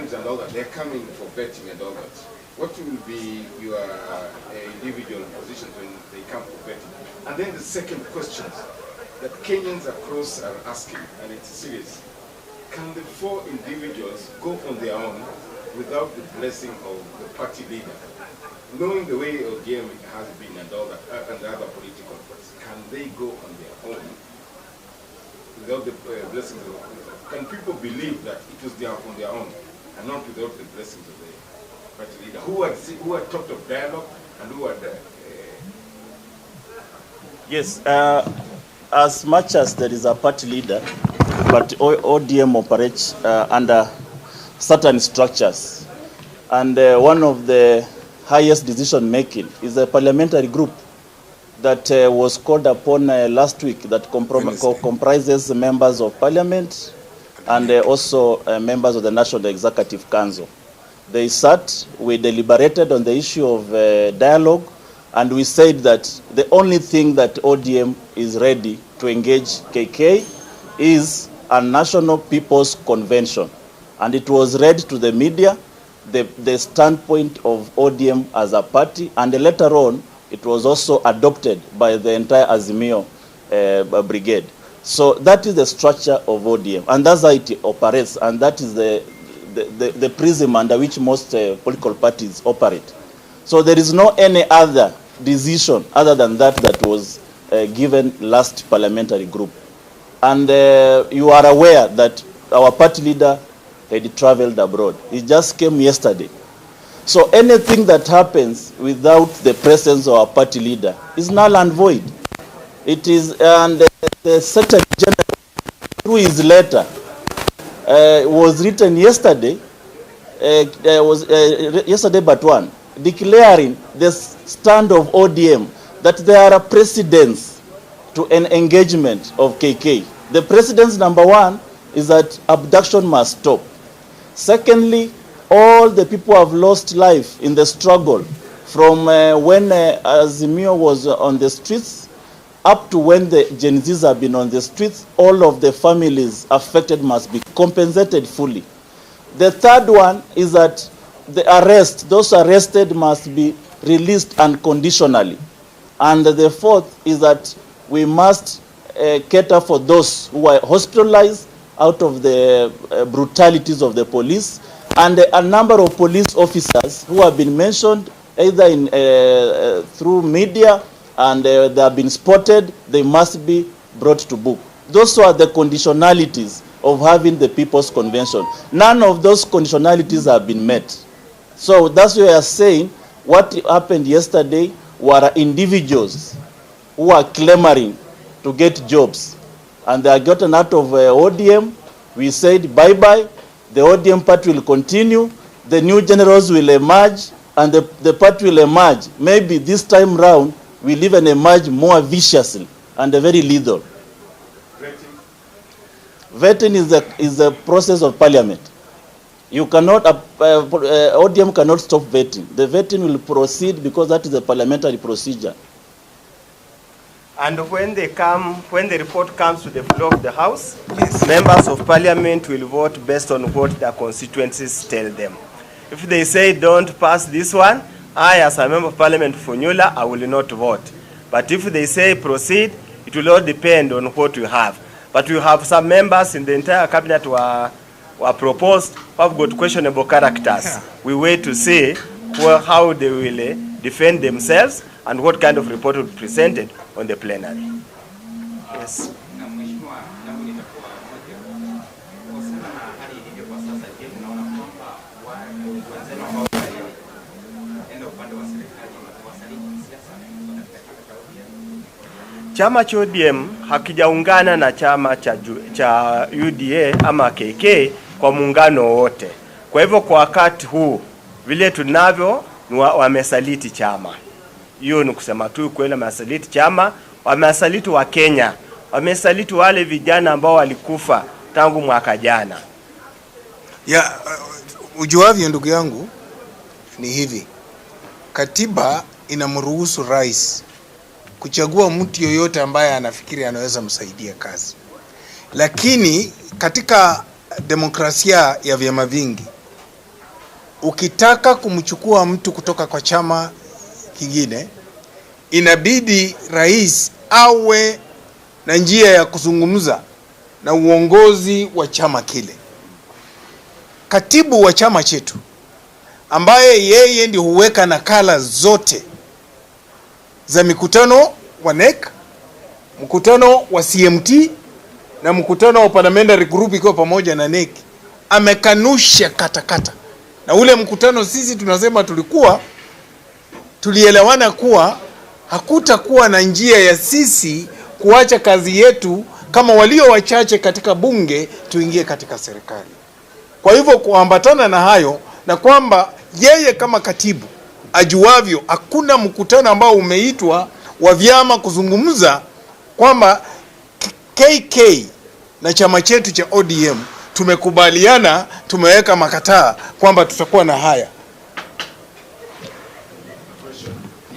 names and all that, they're coming for vetting and all that. What will be your individual positions when they come for vetting? And then the second question that Kenyans across are asking, and it's serious, can the 4 individuals go on their own without the blessing of the party leader? Knowing the way O.D.M has been and all that, and the other political parties, can they go on their own without the blessings of the party? Can people believe that it was on their own and not without the blessings of the party leader, who had talked of dialogue and who had... Yes, as much as there is a party leader, but O.D.M operates under certain structures. And one of the highest decision making is a parliamentary group that was called upon last week that comprises members of parliament and also members of the National Executive Council. They sat, we deliberated on the issue of dialogue, and we said that the only thing that O.D.M is ready to engage KK is a National People's Convention. And it was read to the media, the standpoint of O.D.M as a party, and later on, it was also adopted by the entire Azimio brigade. So that is the structure of O.D.M, and that's how it operates, and that is the prism under which most political parties operate. So there is no any other decision other than that was given last parliamentary group. And you are aware that our party leader had traveled abroad. He just came yesterday. So anything that happens without the presence of our party leader is null and void. It is, and the Secretary General, through his letter, was written yesterday, yesterday but one, declaring the stand of O.D.M that there are precedents to an engagement of KK. The precedents, number one, is that abduction must stop. Secondly, all the people have lost life in the struggle from when Azimio was on the streets up to when the Gen Zs have been on the streets. All of the families affected must be compensated fully. The third one is that those arrested must be released unconditionally. And the fourth is that we must cater for those who are hospitalized out of the brutalities of the police, and a number of police officers who have been mentioned either in through media and they have been spotted, they must be brought to book. Those are the conditionalities of having the People's Convention. None of those conditionalities have been met. So that's why we are saying what happened yesterday were individuals who are clamoring to get jobs, and they are gotten out of O.D.M. We said bye-bye. The O.D.M party will continue. The new generals will emerge, and the party will emerge. Maybe this time round, we'll even emerge more viciously and very lethal. Vetting is a process of parliament. You cannot, O.D.M cannot stop vetting. The vetting will proceed because that is a parliamentary procedure. And when the report comes to the floor of the House, yes, members of Parliament will vote based on what their constituencies tell them. If they say don't pass this one, I, as a member of Parliament for Nyula, I will not vote. But if they say proceed, it will all depend on what you have. But we have some members in the entire cabinet who were proposed who have got questionable characters. Yeah. We wait to see how they will defend themselves and what kind of report will be presented on the plenary. Yes. Chama cha O.D.M hakijaungana na chama cha UDA ama KK kwa muungano wote. Kwa hivyo kwa wakati huu vile tunavyo wamesaliti chama. Hiyo ni kusema tu kweli, wamesaliti chama, wamesaliti wa Kenya, wamesaliti wale vijana ambao walikufa tangu mwaka jana. Ya ujuavyo ndugu yangu ni hivi. Katiba inamruhusu rais kuchagua mtu yoyote ambaye anafikiri anaweza msaidia kazi. Lakini katika demokrasia ya vyama vingi ukitaka kumchukua mtu kutoka kwa chama kingine, inabidi rais awe na njia ya kuzungumza na uongozi wa chama kile. Katibu wa chama chetu ambaye yeye ndiye huweka nakala zote za mikutano wa NEC, mkutano wa CMT na mkutano wa parliamentary group ikiwa pamoja na NEC, amekanusha katakata. Na ule mkutano sisi tunasema tulielewana kuwa hakutakuwa na njia ya sisi kuacha kazi yetu kama walio wachache katika bunge tuingie katika serikali. Kwa hivyo kuambatana na hayo, na kwamba yeye kama katibu ajuavyo, hakuna mkutano ambao umeitwa wa vyama kuzungumza kwamba KK na chama chetu cha ODM tumekubaliana, tumeweka makataa kwamba tutakuwa na haya.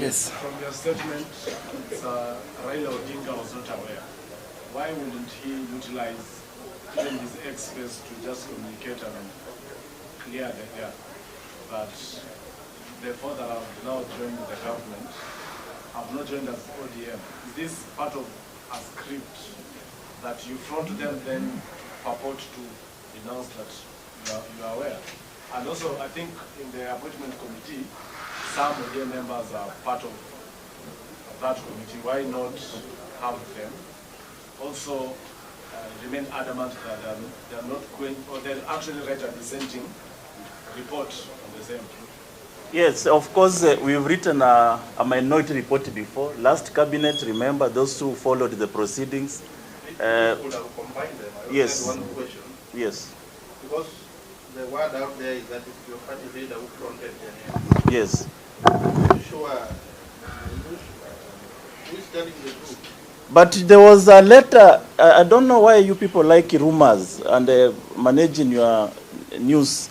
Yes. From your statement, Raila Odinga was not aware. Why wouldn't he utilize even his experts to just communicate and clear the air that the four that have now joined the government have not joined as ODM? Is this part of a script that you front them then purport to announce that you are aware? And also, I think in the appointment committee, some ODM members are part of that committee. Why not have them also remain adamant that they are not going, or they actually write a dissenting report on the same? Yes, of course, we've written a minority report before. Last cabinet, remember, those who followed the proceedings. Could have combined them. I Yes. One question. Yes. Because the word out there is that it's your party leader who fronted their name. Yes. Sure. Who is telling the truth? But there was a letter, I don't know why you people like rumors and managing your news.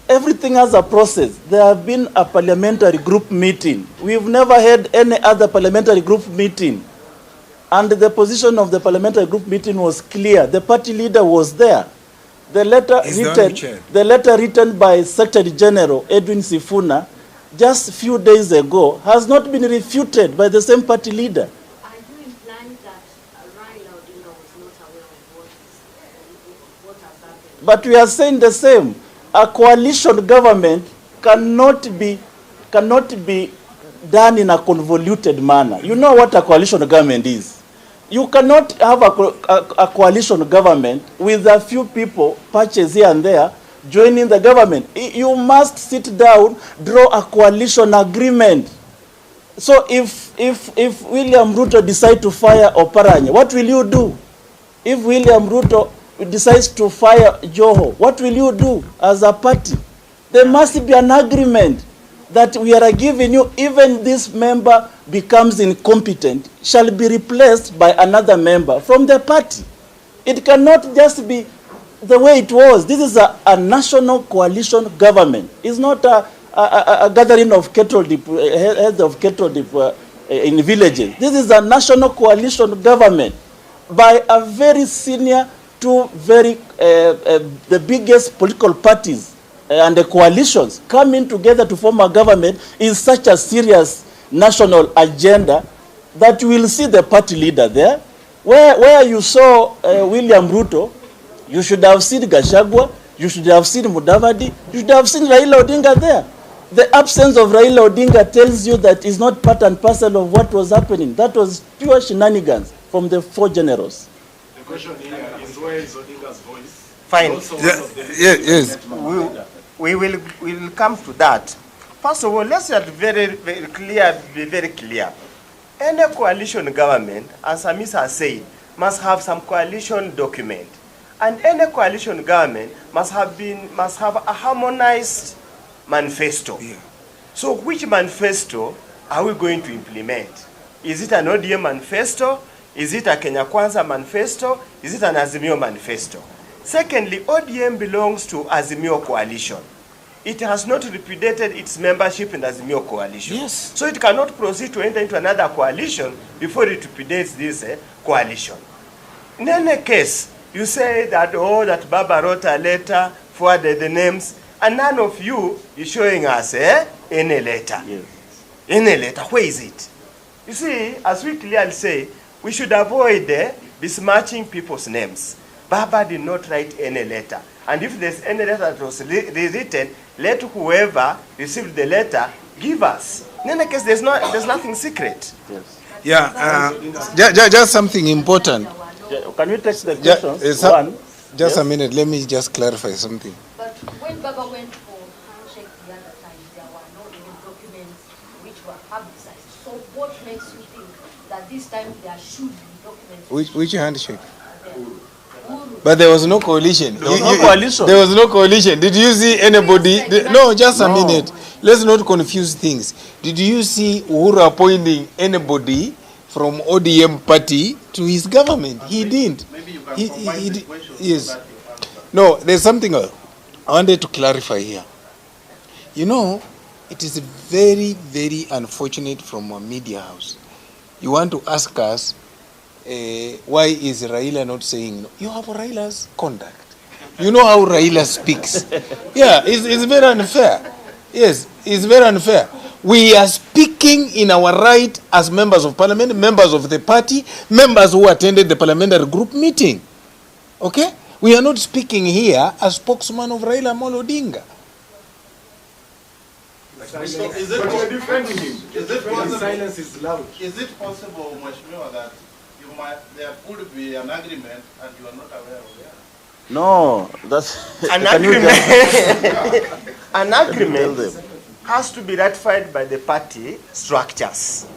Everything has a process. There have been a parliamentary group meeting. We've never had any other parliamentary group meeting. And the position of the parliamentary group meeting was clear. The party leader was there. The letter written by Secretary General Edwin Sifuna just a few days ago has not been refuted by the same party leader. Are you implying that Raila Odinga was not aware of what has happened? But we are saying the same. A coalition government cannot be done in a convoluted manner. You know what a coalition government is. You cannot have a coalition government with a few people, patches here and there, joining the government. You must sit down, draw a coalition agreement. So if William Ruto decides to fire Oparanya, what will you do? If William Ruto decides to fire Joho, what will you do as a party? There must be an agreement that we are giving you, even this member becomes incompetent, shall be replaced by another member from the party. It cannot just be the way it was. This is a national coalition government. It's not a gathering of cattle dip, heads of cattle dip, in villages. This is a national coalition government by a very senior to very the biggest political parties and the coalitions coming together to form a government is such a serious national agenda that you will see the party leader there. Where you saw William Ruto, you should have seen Gachagua, you should have seen Mudavadi, you should have seen Raila Odinga there. The absence of Raila Odinga tells you that is not part and parcel of what was happening. That was pure shenanigans from the four generals. The question here is, where is Odinga's voice? Fine. Yes. We will come to that. First of all, let's get be very clear. Any coalition government, as Amis has said, must have some coalition document. And any coalition government must have a harmonized manifesto. Yeah. So which manifesto are we going to implement? Is it an ODM manifesto? Is it a Kenya Kwanza manifesto? Is it an Azimio manifesto? Secondly, ODM belongs to Azimio coalition. It has not repudiated its membership in the Azimio coalition. Yes. So it cannot proceed to enter into another coalition before it repudiates this coalition. In any case, you say that, that Baba wrote a letter, forwarded the names. And none of you is showing us any letter. Yes. Any letter, where is it? You see, as we clearly say, we should avoid besmirching people's names. Baba did not write any letter. And if there's any letter that was written, let whoever received the letter give us. In any case, there's nothing secret. Yes. Yeah, just something important. Can we take the questions? Just a minute, let me just clarify something. But when Baba went for handshake the other time, there were no even documents which were publicized. So what makes you think that this time there should be documents? Which handshake? But there was no coalition. There was no coalition. There was no coalition. Did you see anybody? No, just a minute. Let's not confuse things. Did you see Uhuru appointing anybody from ODM party to his government? He didn't. Maybe you can combine the questions. Yes. No, there's something I wanted to clarify here. You know, it is very, very unfortunate from a media house. You want to ask us, why is Raila not saying no? You have Raila's conduct. You know how Raila speaks. Yeah, it's very unfair. Yes, it's very unfair. We are speaking in our right as members of parliament, members of the party, members who attended the parliamentary group meeting. Okay? We are not speaking here as spokesman of Raila Amolo Odinga. Is it possible? Silence is loud. Is it possible, Mheshimiwa, that there could be an agreement and you are not aware of it? No, that's An agreement has to be ratified by the party structures.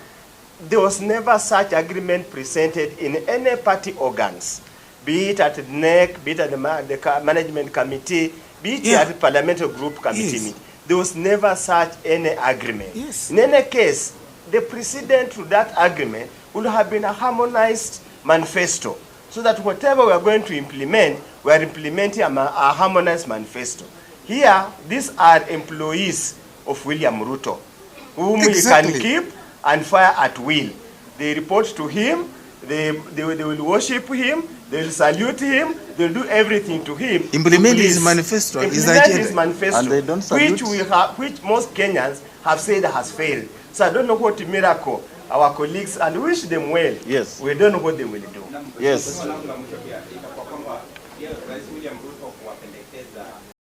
There was never such agreement presented in any party organs, be it at the NEC, be it at the management committee, be it at the parliamentary group committee meeting. There was never such any agreement. Yes. In any case, the precedent to that agreement would have been a harmonized manifesto, so that whatever we are going to implement, we are implementing a harmonized manifesto. Here, these are employees of William Ruto, whom he can keep and fire at will. They report to him, they will worship him, they will salute him, they will do everything to him. Implement his manifesto. Implement his manifesto, And they don't salute. which most Kenyans have said has failed. So I don't know what miracle our colleagues, and wish them well. Yes. We don't know what they will do. Yes.